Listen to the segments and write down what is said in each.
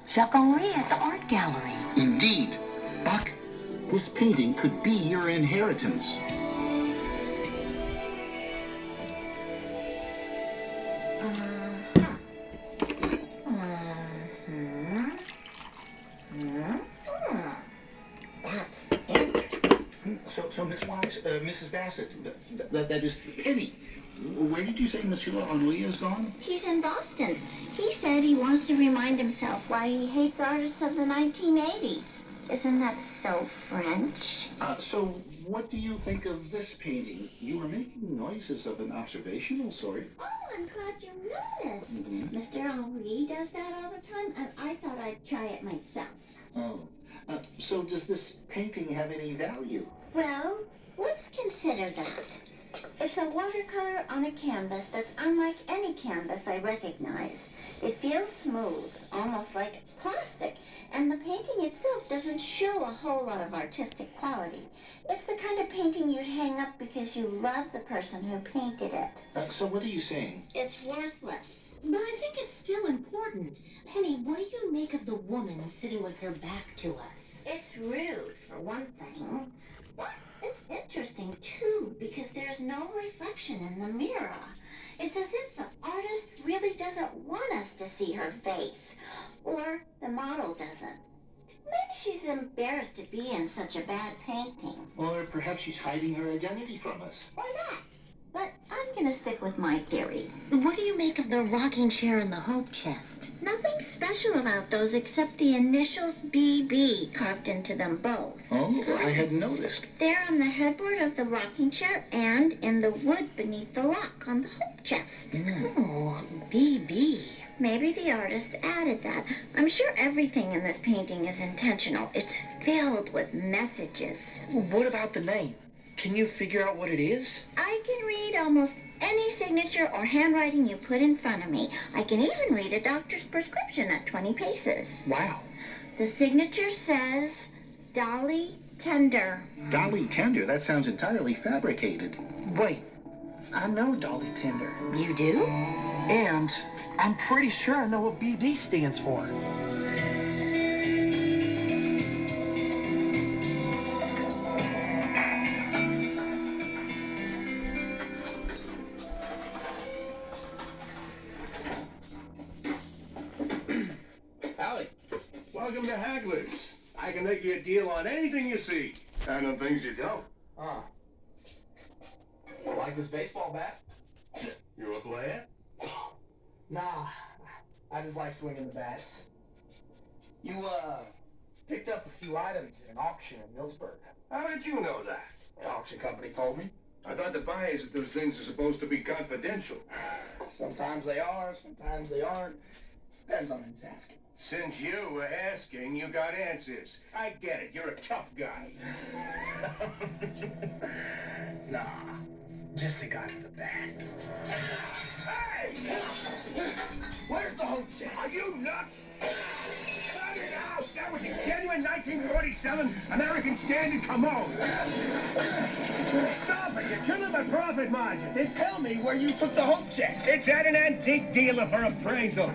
Jacques-Henri at the art gallery. Indeed. Buck, this painting could be your inheritance. That's interesting. So Miss Wise, Mrs. Bassett, that is Penny. Where did you say Monsieur Henri is gone? He's in Boston. He said he wants to remind himself why he hates artists of the 1980s. Isn't that so French? So what do you think of this painting? You were making noises of an observational sort. Oh, I'm glad you noticed. Mr. Henri does that all the time, and I thought I'd try it myself. Oh. So does this painting have any value? Well, let's consider that. It's a watercolor on a canvas that's unlike any canvas I recognize. It feels smooth, almost like it's plastic, and the painting itself doesn't show a whole lot of artistic quality. It's the kind of painting you'd hang up because you love the person who painted it. So what are you saying? It's worthless. But I think it's still important. Penny, what do you make of the woman sitting with her back to us? It's rude, for one thing. But it's interesting, too, because there's no reflection in the mirror. It's as if the artist really doesn't want us to see her face. Or the model doesn't. Maybe she's embarrassed to be in such a bad painting. Or perhaps she's hiding her identity from us. Or that. But I'm gonna stick with my theory. What do you make of the rocking chair and the hope chest? Nothing special about those except the initials BB carved into them both. Oh, I hadn't noticed. They're on the headboard of the rocking chair and in the wood beneath the lock on the hope chest. Oh, BB. Maybe the artist added that. I'm sure everything in this painting is intentional. It's filled with messages. What about the name? Can you figure out what it is? I can read almost any signature or handwriting you put in front of me. I can even read a doctor's prescription at 20 paces. Wow. The signature says, Dolly Tender. Dolly Tender? That sounds entirely fabricated. Wait, I know Dolly Tender. You do? And I'm pretty sure I know what BB stands for. Howdy. Welcome to Hagler's. I can make you a deal on anything you see, and on things you don't. Huh. Like this baseball bat? You a player? Nah. I just like swinging the bats. You, picked up a few items at an auction in Millsburg. How did you know that? The auction company told me. I thought the buyers of those things are supposed to be confidential. Sometimes they are, sometimes they aren't. Depends on who's asking. Since you were asking, you got answers. I get it. You're a tough guy. Nah. Just a guy with a bat. Hey! Where's the hope chest? Are you nuts? Cut it out! That was a genuine 1947 American Standard Commode. Stop it! You're killing my profit margin. Then tell me where you took the hope chest. It's at an antique dealer for appraisal.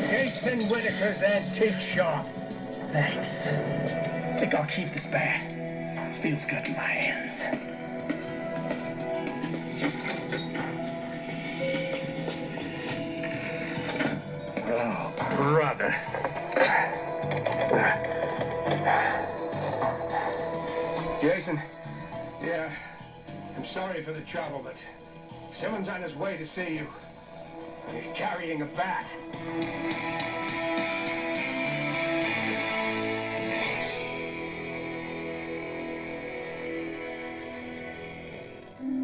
Jason Whitaker's Antique Shop. Thanks. I think I'll keep this bat. Feels good in my hands. Oh, brother. Jason, yeah, I'm sorry for the trouble, but someone's on his way to see you. He's carrying a bat.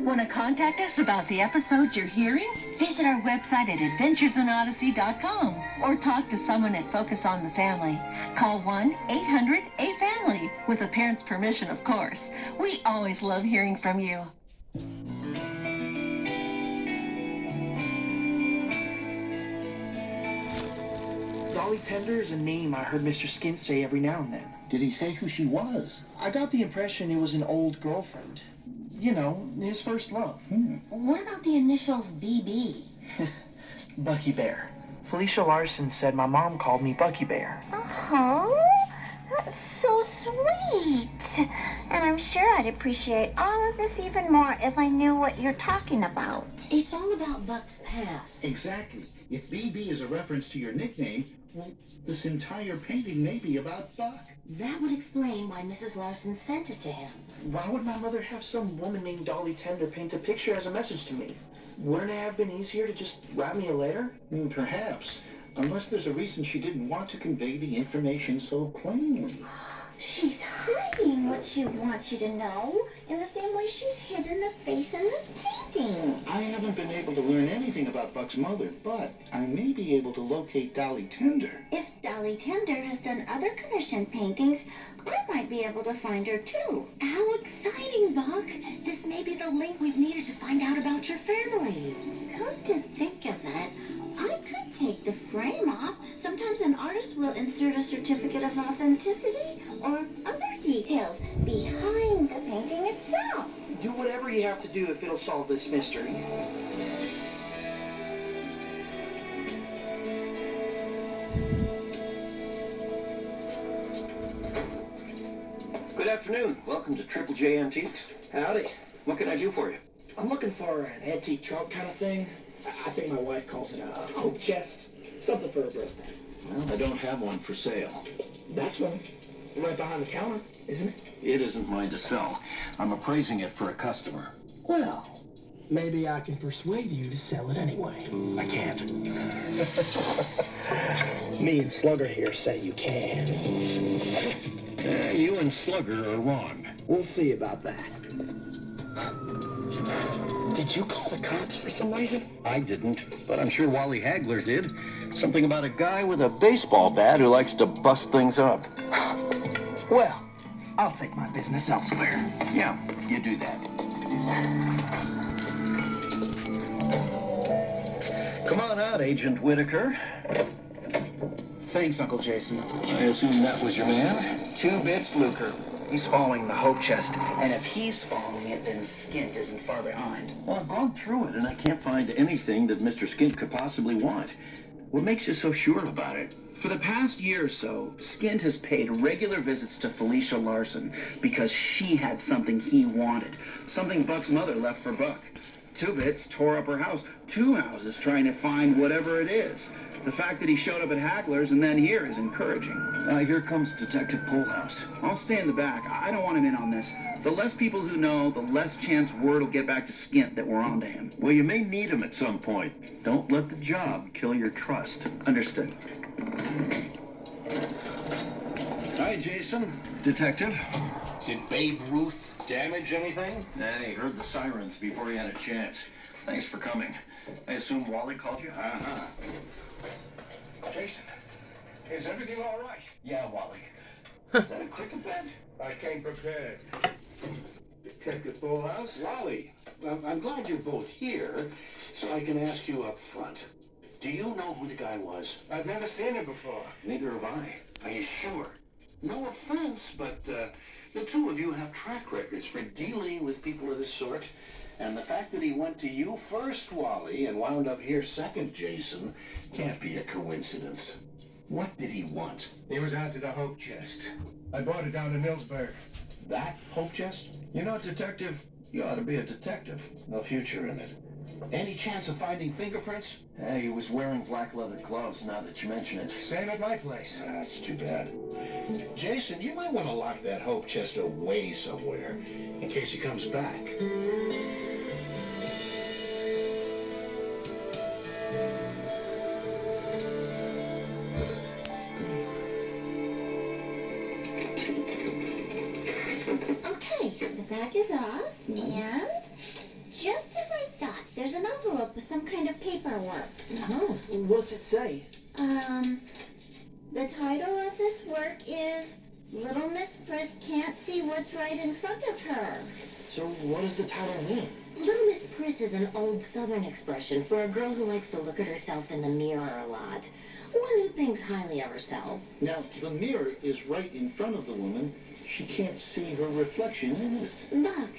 Want to contact us about the episodes you're hearing? Visit our website at adventuresinodyssey.com or talk to someone at Focus on the Family. Call 1-800-A-FAMILY with a parent's permission, of course. We always love hearing from you. Dolly Tender is a name I heard Mr. Skin say every now and then. Did he say who she was? I got the impression it was an old girlfriend. You know, his first love. What about the initials BB? Bucky Bear. Felicia Larson said my mom called me Bucky Bear. Oh, that's so sweet. And I'm sure I'd appreciate all of this even more if I knew what you're talking about. It's all about Buck's past. Exactly. If BB is a reference to your nickname, well, this entire painting may be about Buck. That would explain why Mrs. Larson sent it to him. Why would my mother have some woman named Dolly Tender paint a picture as a message to me? Wouldn't it have been easier to just write me a letter? Perhaps. Unless there's a reason she didn't want to convey the information so plainly. She's hiding what she wants you to know in the same way she's hidden the face in this painting. I haven't been able to learn anything about Buck's mother, but I may be able to locate Dolly Tender. If Dolly Tender has done other commissioned paintings, I might be able to find her too. How exciting, Buck! This may be the link we've needed to find out about your family. Come to think of it, I could take the frame off. Sometimes an artist will insert a certificate of authenticity or other details behind the painting itself. Do whatever you have to do if it'll solve this mystery. Good afternoon. Welcome to Triple J Antiques. Howdy. What can I do for you? I'm looking for an antique trunk kind of thing. I think my wife calls it a hope chest. Something for her birthday. Well, I don't have one for sale. That's one. Right behind the counter, isn't it? It isn't mine to sell. I'm appraising it for a customer. Well, maybe I can persuade you to sell it anyway. I can't. Me and Slugger here say you can. You and Slugger are wrong. We'll see about that. Did you call the cops for some reason? I didn't, but I'm sure Wally Hagler did. Something about a guy with a baseball bat who likes to bust things up. Well, I'll take my business elsewhere. Yeah, you do that. Come on out, Agent Whitaker. Thanks, Uncle Jason. I assume that was your man? 2 bits, Luker. He's following the hope chest. And if he's following it, then Skint isn't far behind. Well, I've gone through it, and I can't find anything that Mr. Skint could possibly want. What makes you so sure about it? For the past year or so, Skint has paid regular visits to Felicia Larson because she had something he wanted. Something Buck's mother left for Buck. 2 bits tore up her house. 2 houses trying to find whatever it is. The fact that he showed up at Hackler's and then here is encouraging. Here comes Detective Polehouse. I'll stay in the back. I don't want him in on this. The less people who know, the less chance word will get back to Skint that we're onto him. Well, you may need him at some point. Don't let the job kill your trust. Understood. Hi, Jason. Detective. Did Babe Ruth damage anything? He heard the sirens before he had a chance. Thanks for coming. I assume Wally called you? Uh-huh. Jason, is everything all right? Yeah, Wally. Is that a cricket bat? I came prepared. Detective Bullhouse? Wally, I'm glad you're both here, so I can ask you up front. Do you know who the guy was? I've never seen him before. Neither have I. Are you sure? No offense, but the 2 of you have track records for dealing with people of this sort. And the fact that he went to you first, Wally, and wound up here second, Jason, can't be a coincidence. What did he want? He was after the hope chest. I bought it down in Millsburg. That hope chest? You know, Detective, you ought to be a detective. No future in it. Any chance of finding fingerprints? He was wearing black leather gloves, now that you mention it. Same at my place. That's too bad. Jason, you might want to lock that hope chest away somewhere, in case he comes back. Okay, the back is off, and just as I thought, there's an envelope with some kind of paperwork. Oh, what's it say? The title of this work is Little Miss Priss Can't See What's Right in Front of Her. So what does the title mean? Little Miss Priss is an old Southern expression for a girl who likes to look at herself in the mirror a lot. One who thinks highly of herself. Now, the mirror is right in front of the woman. She can't see her reflection in it. Buck,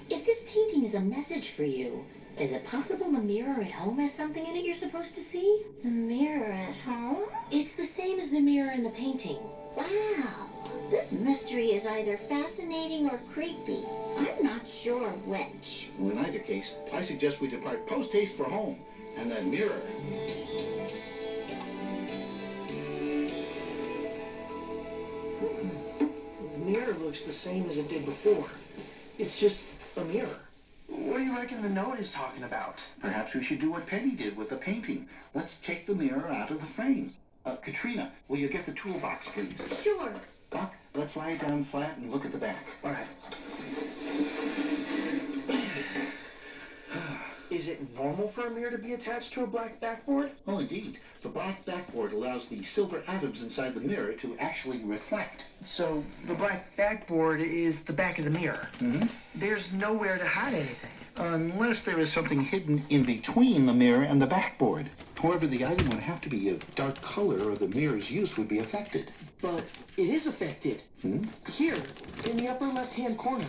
if this painting is a message for you, Is it possible the mirror at home has something in it you're supposed to see? The mirror at home? It's the same as the mirror in the painting. Wow. This mystery is either fascinating or creepy. I'm not sure which. Well, in either case, I suggest we depart post-haste for home. And that mirror. The mirror looks the same as it did before. It's just a mirror. What do you reckon the note is talking about? Perhaps we should do what Penny did with the painting. Let's take the mirror out of the frame. Katrina, will you get the toolbox, please? Sure. Buck, let's lie down flat and look at the back. All right. Is it normal for a mirror to be attached to a black backboard? Oh, indeed. The black backboard allows the silver atoms inside the mirror to actually reflect. So the black backboard is the back of the mirror. Mm-hmm. There's nowhere to hide anything. Unless there is something hidden in between the mirror and the backboard. However, the item would have to be a dark color or the mirror's use would be affected. But it is affected. Here, in the upper left-hand corner.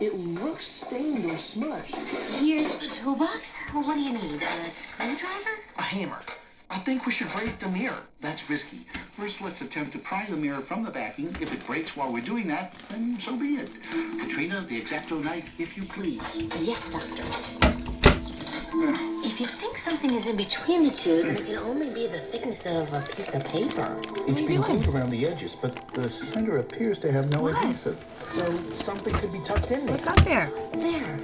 It looks stained or smudged. Here's the toolbox. What do you need? A screwdriver? A hammer. I think we should break the mirror. That's risky. First, let's attempt to pry the mirror from the backing. If it breaks while we're doing that, then so be it. Katrina, the X-Acto knife, if you please. Yes, Doctor. If you think something is in between the two, then it can only be the thickness of a piece of paper. It's been glued around the edges, but the center appears to have no adhesive. So something could be tucked in there. What's up there? There.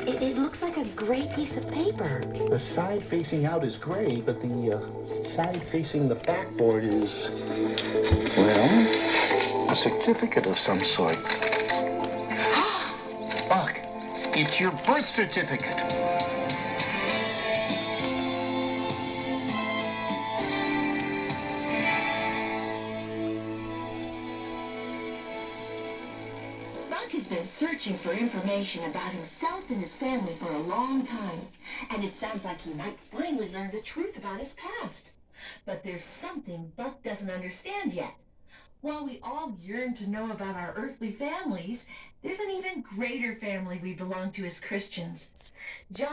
It looks like a gray piece of paper. The side facing out is gray, but the side facing the backboard is, well, a certificate of some sort. Buck, it's your birth certificate. Buck has been searching for information about himself and his family for a long time, and it sounds like he might finally learn the truth about his past. But there's something Buck doesn't understand yet. While we all yearn to know about our earthly families, there's an even greater family we belong to as Christians. John